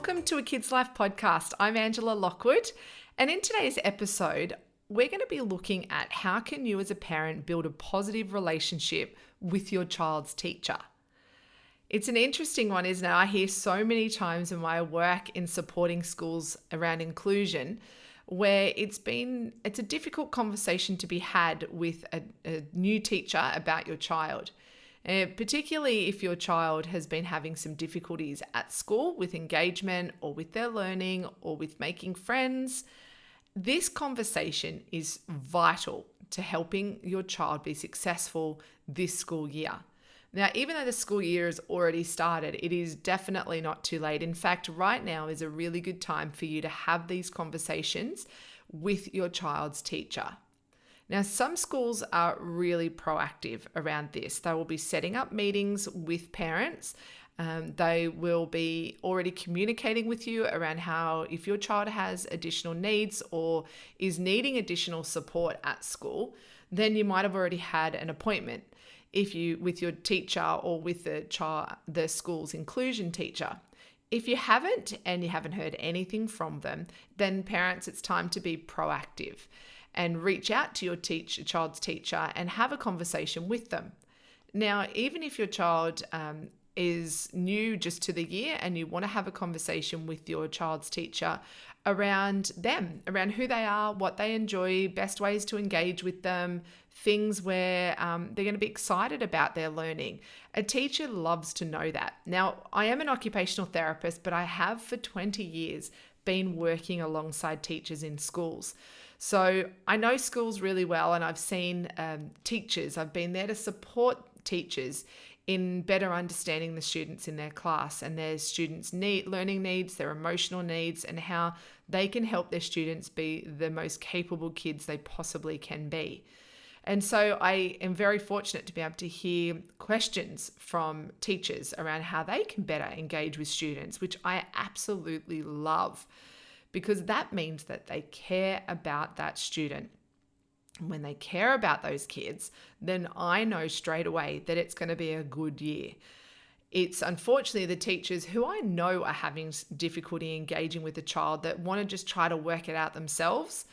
Welcome to A Kid's Life podcast. I'm Angela Lockwood, and in today's episode, we're going to be looking at how can you as a parent build a positive relationship with your child's teacher. It's an interesting one, isn't it? I hear so many times in my work in supporting schools around inclusion where it's a difficult conversation to be had with a new teacher about your child. Particularly if your child has been having some difficulties at school with engagement or with their learning or with making friends. This conversation is vital to helping your child be successful this school year. Now, even though the school year has already started, it is definitely not too late. In fact, right now is a really good time for you to have these conversations with your child's teacher. Now, some schools are really proactive around this. They will be setting up meetings with parents. They will be already communicating with you around how if your child has additional needs or is needing additional support at school, then you might have already had an appointment with your teacher or with the school's inclusion teacher. If you haven't and you haven't heard anything from them, then parents, it's time to be proactive and reach out to your child's teacher and have a conversation with them. Now, even if your child is new just to the year and you want to have a conversation with your child's teacher around them, around who they are, what they enjoy, best ways to engage with them, things where they're going to be excited about their learning. A teacher loves to know that. Now, I am an occupational therapist, but I have for 20 years been working alongside teachers in schools. So I know schools really well, and I've seen teachers. I've been there to support teachers in better understanding the students in their class and their students' learning needs, their emotional needs, and how they can help their students be the most capable kids they possibly can be. And so I am very fortunate to be able to hear questions from teachers around how they can better engage with students, which I absolutely love, because that means that they care about that student. When they care about those kids, then I know straight away that it's going to be a good year. It's unfortunately the teachers who I know are having difficulty engaging with the child that want to just try to work it out themselves,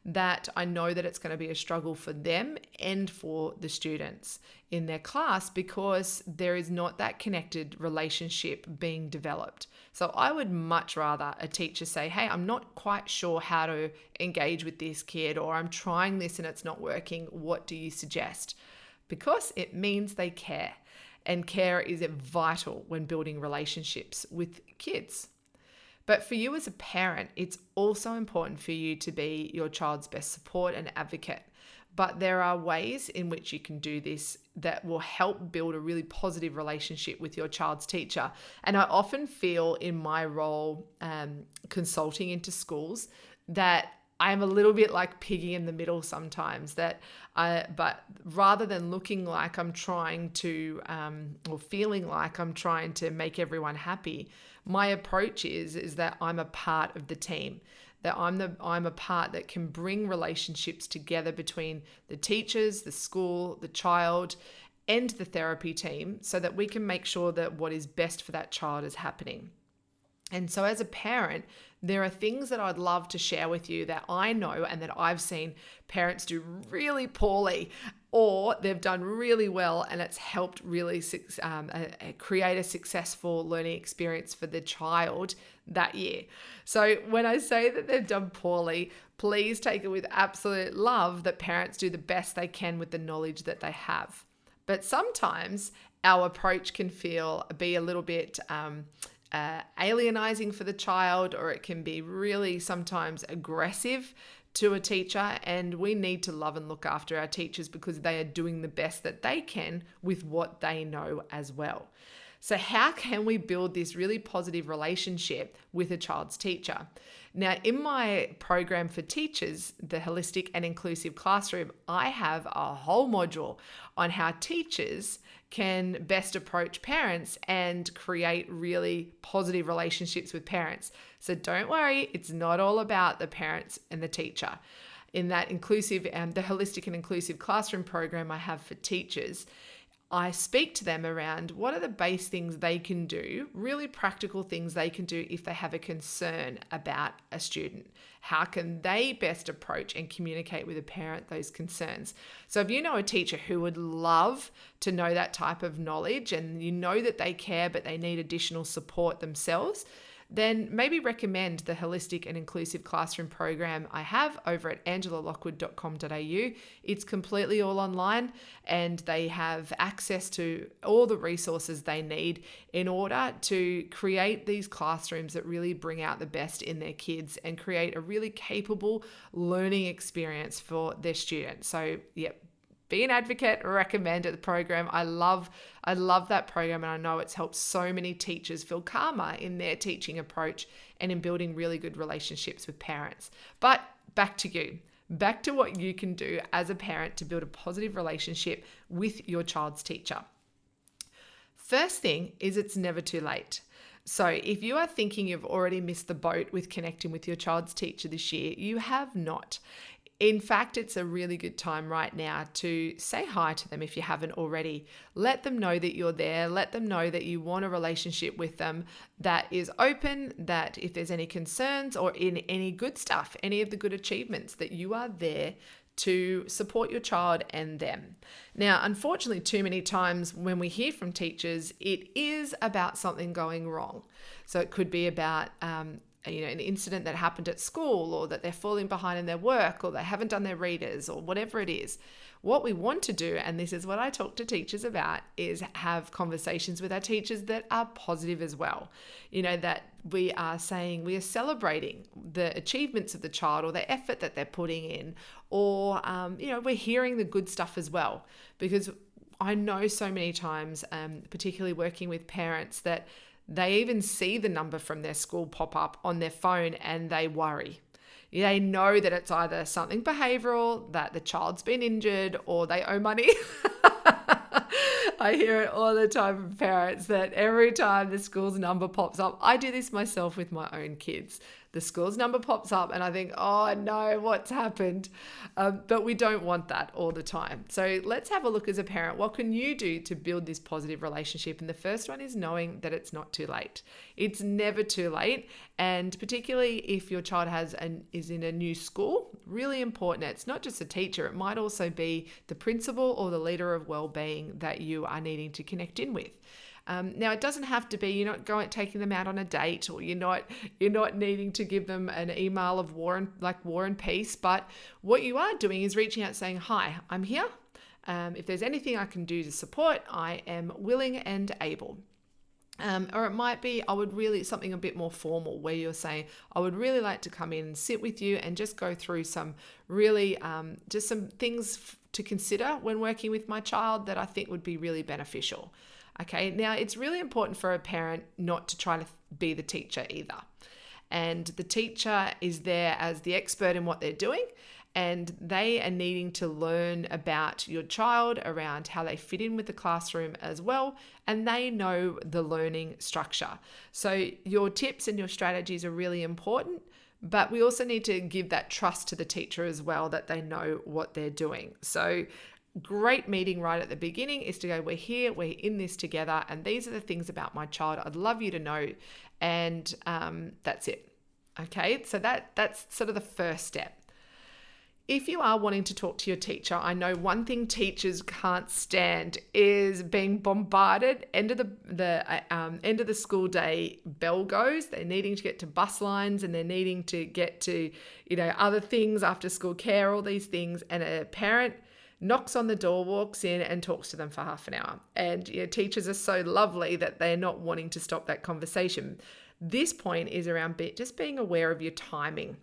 that I know that it's going to be a struggle for them and for the students in their class because there is not that connected relationship being developed. So I would much rather a teacher say, hey, I'm not quite sure how to engage with this kid, or I'm trying this and it's not working. What do you suggest? Because it means they care, and care is vital when building relationships with kids. But for you as a parent, it's also important for you to be your child's best support and advocate. But there are ways in which you can do this that will help build a really positive relationship with your child's teacher. And I often feel in my role consulting into schools that I'm a little bit like piggy in the middle sometimes, but rather than looking like I'm trying to, or feeling like I'm trying to make everyone happy, my approach is that I'm a part of the team, that I'm a part that can bring relationships together between the teachers, the school, the child, and the therapy team so that we can make sure that what is best for that child is happening. And so as a parent, there are things that I'd love to share with you that I know and that I've seen parents do really poorly, or they've done really well and it's helped really create a successful learning experience for the child that year. So when I say that they've done poorly, please take it with absolute love that parents do the best they can with the knowledge that they have. But sometimes our approach can be a little bit alienizing for the child, or it can be really sometimes aggressive to a teacher, and we need to love and look after our teachers because they are doing the best that they can with what they know as well. So how can we build this really positive relationship with a child's teacher? Now, in my program for teachers, the Holistic and Inclusive Classroom, I have a whole module on how teachers can best approach parents and create really positive relationships with parents. So don't worry, it's not all about the parents and the teacher. In that inclusive and the Holistic and Inclusive Classroom program I have for teachers, I speak to them around what are the base things they can do, really practical things they can do if they have a concern about a student. How can they best approach and communicate with a parent those concerns? So if you know a teacher who would love to know that type of knowledge and you know that they care but they need additional support themselves, then maybe recommend the Holistic and Inclusive Classroom program I have over at angelalockwood.com.au. It's completely all online and they have access to all the resources they need in order to create these classrooms that really bring out the best in their kids and create a really capable learning experience for their students. So, be an advocate, recommend the program. I love that program, and I know it's helped so many teachers feel calmer in their teaching approach and in building really good relationships with parents. But back to you. Back to what you can do as a parent to build a positive relationship with your child's teacher. First thing is it's never too late. So if you are thinking you've already missed the boat with connecting with your child's teacher this year, you have not. In fact, it's a really good time right now to say hi to them if you haven't already. Let them know that you're there. Let them know that you want a relationship with them that is open, that if there's any concerns or in any good stuff, any of the good achievements, that you are there to support your child and them. Now, unfortunately, too many times when we hear from teachers, it is about something going wrong. So it could be about an incident that happened at school, or that they're falling behind in their work, or they haven't done their readers, or whatever it is. What we want to do, and this is what I talk to teachers about, is have conversations with our teachers that are positive as well. That we are saying, we are celebrating the achievements of the child or the effort that they're putting in, or, we're hearing the good stuff as well. Because I know so many times, particularly working with parents, that they even see the number from their school pop up on their phone and they worry. They know that it's either something behavioral, that the child's been injured, or they owe money. I hear it all the time from parents that every time the school's number pops up, I do this myself with my own kids. The school's number pops up and I think, oh no, what's happened? But we don't want that all the time. So let's have a look as a parent. What can you do to build this positive relationship? And the first one is knowing that it's not too late. It's never too late. And particularly if your child is in a new school, really important. It's not just a teacher. It might also be the principal or the leader of wellbeing that you are needing to connect in with. Now, it doesn't have to be, you're not taking them out on a date, or you're not needing to give them an email of war and peace. But what you are doing is reaching out saying, hi, I'm here. If there's anything I can do to support, I am willing and able. Or it might be, something a bit more formal, where you're saying, I would really like to come in and sit with you and just go through some really, just some things to consider when working with my child that I think would be really beneficial. Okay, now it's really important for a parent not to try to be the teacher either. And the teacher is there as the expert in what they're doing, and they are needing to learn about your child, around how they fit in with the classroom as well, and they know the learning structure. So your tips and your strategies are really important, but we also need to give that trust to the teacher as well, that they know what they're doing. So great meeting right at the beginning is to go, we're here, we're in this together, and these are the things about my child I'd love you to know, and that's it. Okay, so that's sort of the first step. If you are wanting to talk to your teacher, I know one thing teachers can't stand is being bombarded. End of the school day, bell goes. They're needing to get to bus lines, and they're needing to get to other things, after school care, all these things, and a parent knocks on the door, walks in and talks to them for half an hour. And teachers are so lovely that they're not wanting to stop that conversation. This point is around just being aware of your timing.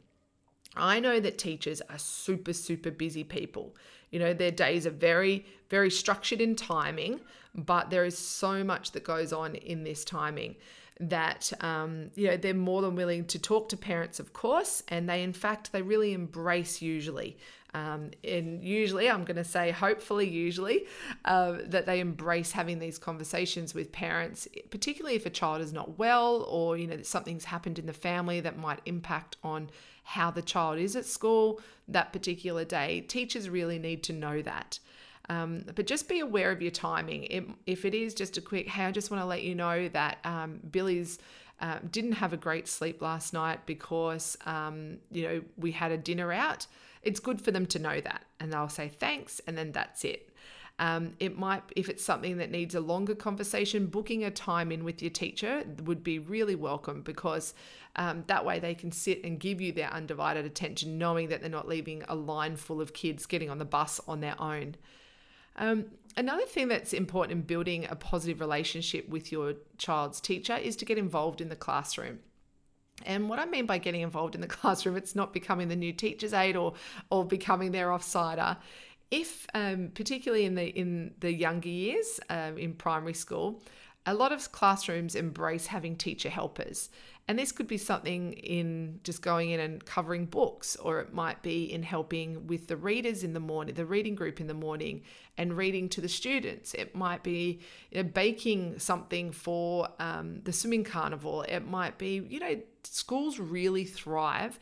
I know that teachers are super, super busy people. Their days are very, very structured in timing, but there is so much that goes on in this timing that, they're more than willing to talk to parents, of course, and they really embrace usually. And usually, I'm going to say hopefully that they embrace having these conversations with parents, particularly if a child is not well, or something's happened in the family that might impact on how the child is at school that particular day. Teachers really need to know that. But just be aware of your timing. If it is just a quick, hey, I just want to let you know that Billy's didn't have a great sleep last night because, we had a dinner out. It's good for them to know that. And they'll say thanks, and then that's it. It might, if it's something that needs a longer conversation, booking a time in with your teacher would be really welcome, because that way they can sit and give you their undivided attention, knowing that they're not leaving a line full of kids getting on the bus on their own. Another thing that's important in building a positive relationship with your child's teacher is to get involved in the classroom. And what I mean by getting involved in the classroom, it's not becoming the new teacher's aide or becoming their offsider. If, particularly in the younger years, in primary school, a lot of classrooms embrace having teacher helpers. And this could be something in just going in and covering books, or it might be in helping with the readers in the morning, the reading group in the morning, and reading to the students. It might be baking something for the swimming carnival. It might be, schools really thrive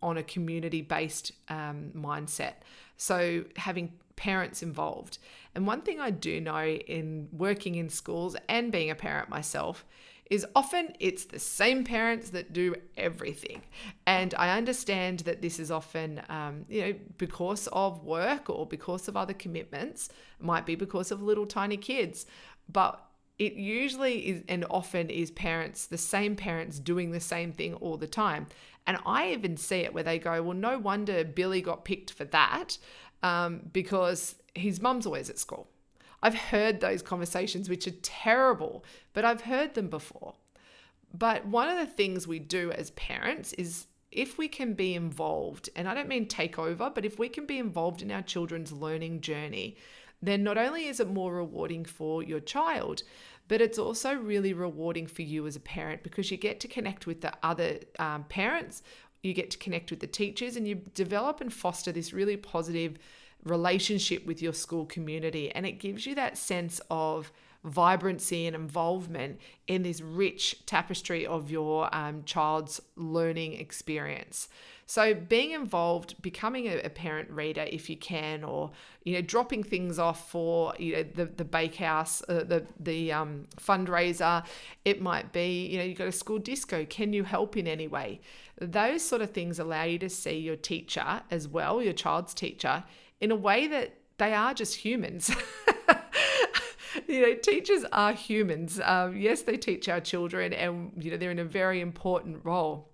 on a community-based mindset. So having parents involved. And one thing I do know in working in schools and being a parent myself is often it's the same parents that do everything. And I understand that this is often, because of work or because of other commitments. It might be because of little tiny kids, but it usually is and often is parents, the same parents doing the same thing all the time. And I even see it where they go, well, no wonder Billy got picked for that because his mum's always at school. I've heard those conversations, which are terrible, but I've heard them before. But one of the things we do as parents is if we can be involved, and I don't mean take over, but if we can be involved in our children's learning journey, then not only is it more rewarding for your child, but it's also really rewarding for you as a parent, because you get to connect with the other parents, you get to connect with the teachers, and you develop and foster this really positive relationship with your school community. And it gives you that sense of vibrancy and involvement in this rich tapestry of your child's learning experience. So being involved, becoming a parent reader if you can, or dropping things off for the bakehouse, the fundraiser. It might be you got a school disco. Can you help in any way? Those sort of things allow you to see your teacher as well, your child's teacher, in a way that they are just humans. Teachers are humans. Yes, they teach our children, and they're in a very important role.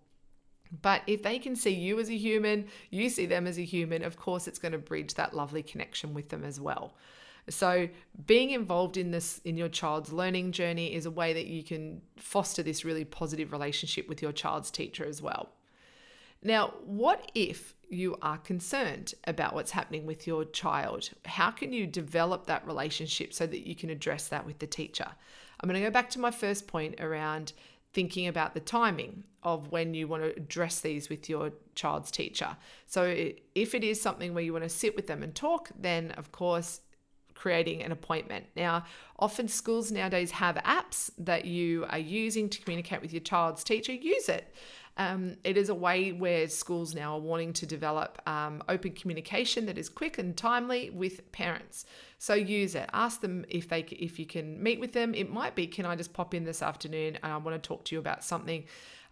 But if they can see you as a human, you see them as a human, of course, it's going to bridge that lovely connection with them as well. So being involved in your child's learning journey is a way that you can foster this really positive relationship with your child's teacher as well. Now, what if you are concerned about what's happening with your child? How can you develop that relationship so that you can address that with the teacher? I'm going to go back to my first point around thinking about the timing of when you want to address these with your child's teacher. So if it is something where you want to sit with them and talk, then of course, creating an appointment. Now, often schools nowadays have apps that you are using to communicate with your child's teacher. Use it. It is a way where schools now are wanting to develop open communication that is quick and timely with parents. So use it. Ask them if you can meet with them. It might be, can I just pop in this afternoon and I want to talk to you about something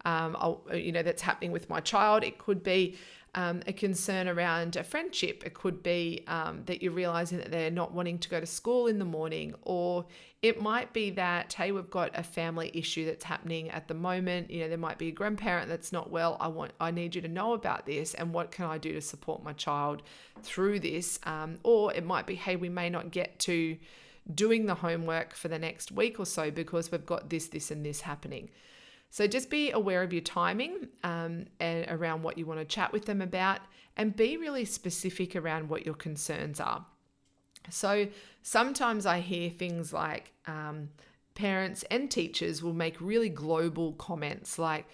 that's happening with my child. It could be a concern around a friendship. It could be that you're realizing that they're not wanting to go to school in the morning, or it might be that, hey, we've got a family issue that's happening at the moment. There might be a grandparent that's not well. I need you to know about this, and what can I do to support my child through this? Or it might be, hey, we may not get to doing the homework for the next week or so because we've got this, and this happening. So just be aware of your timing and around what you want to chat with them about, and be really specific around what your concerns are. So sometimes I hear things like parents and teachers will make really global comments like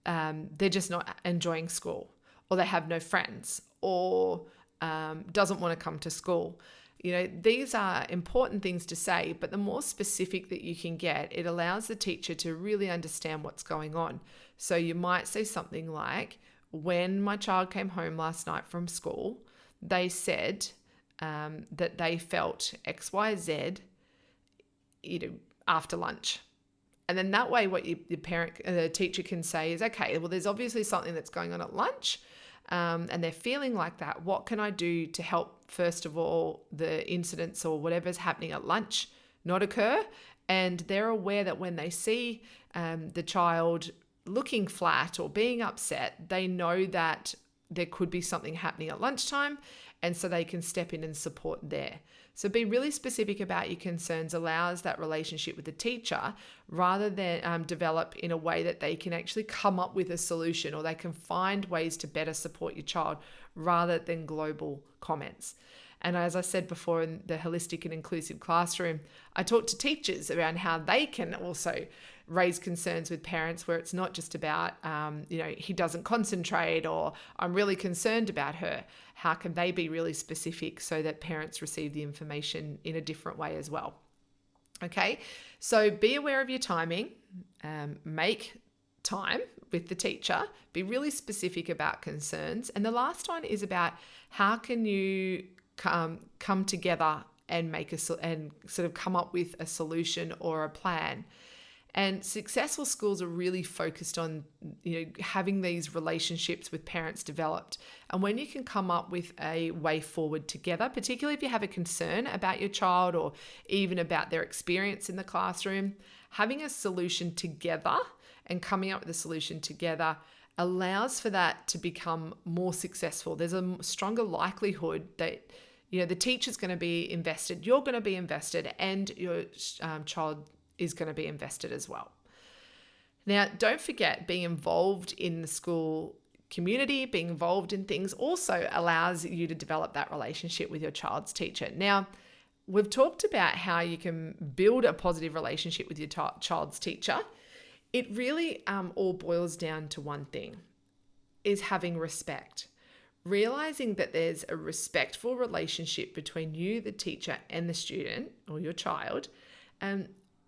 they're just not enjoying school, or they have no friends, or doesn't want to come to school. These are important things to say, but the more specific that you can get, it allows the teacher to really understand what's going on. So you might say something like, when my child came home last night from school, they said that they felt XYZ, after lunch. And then that way what the teacher can say is, okay, well, there's obviously something that's going on at lunch, and they're feeling like that. What can I do to help, first of all, the incidents or whatever's happening at lunch not occur? And they're aware that when they see the child looking flat or being upset, they know that there could be something happening at lunchtime, and so they can step in and support there. So be really specific about your concerns allows that relationship with the teacher rather than develop in a way that they can actually come up with a solution, or they can find ways to better support your child rather than global comments. And as I said before, in the holistic and inclusive classroom, I talk to teachers around how they can also raise concerns with parents where it's not just about, he doesn't concentrate, or I'm really concerned about her. How can they be really specific so that parents receive the information in a different way as well? Okay, so be aware of your timing, make time with the teacher, be really specific about concerns. And the last one is about how can you come together and and sort of come up with a solution or a plan. And successful schools are really focused on, having these relationships with parents developed. And when you can come up with a way forward together, particularly if you have a concern about your child or even about their experience in the classroom, having a solution together and coming up with a solution together allows for that to become more successful. There's a stronger likelihood that the teacher's going to be invested, you're going to be invested, and your child is going to be invested as well. Now, don't forget, being involved in the school community, being involved in things also allows you to develop that relationship with your child's teacher. Now, we've talked about how you can build a positive relationship with your child's teacher. It really all boils down to one thing, is having respect. Realizing that there's a respectful relationship between you, the teacher, and the student or your child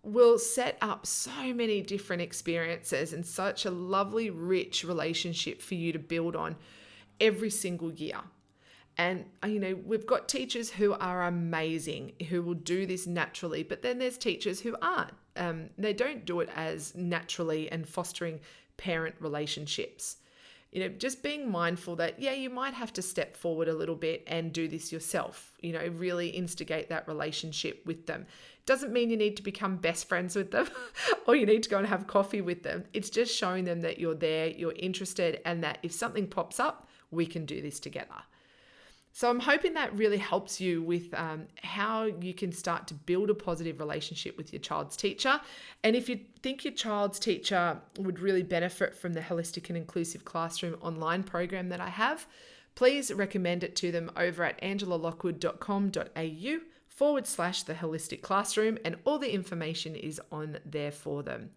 will set up so many different experiences and such a lovely, rich relationship for you to build on every single year. And, we've got teachers who are amazing, who will do this naturally, but then there's teachers who aren't. They don't do it as naturally and fostering parent relationships. Just being mindful that, you might have to step forward a little bit and do this yourself, really instigate that relationship with them. Doesn't mean you need to become best friends with them or you need to go and have coffee with them. It's just showing them that you're there, you're interested, and that if something pops up, we can do this together. So I'm hoping that really helps you with how you can start to build a positive relationship with your child's teacher. And if you think your child's teacher would really benefit from the Holistic and Inclusive Classroom online program that I have, please recommend it to them over at angelalockwood.com.au/the Holistic Classroom, and all the information is on there for them.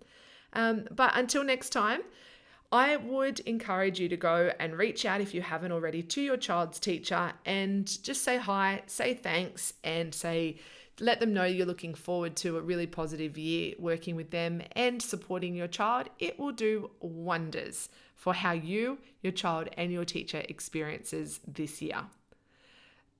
But until next time, I would encourage you to go and reach out, if you haven't already, to your child's teacher and just say hi, say thanks, and let them know you're looking forward to a really positive year working with them and supporting your child. It will do wonders for how you, your child, and your teacher experiences this year.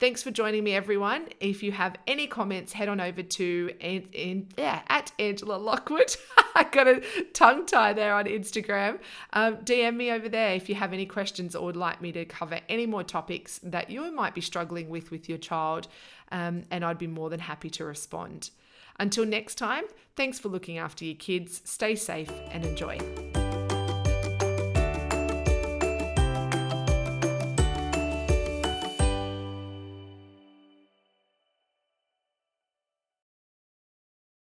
Thanks for joining me, everyone. If you have any comments, head on over to at Angela Lockwood. I got a tongue tie there on Instagram. DM me over there if you have any questions or would like me to cover any more topics that you might be struggling with your child, and I'd be more than happy to respond. Until next time, thanks for looking after your kids. Stay safe and enjoy.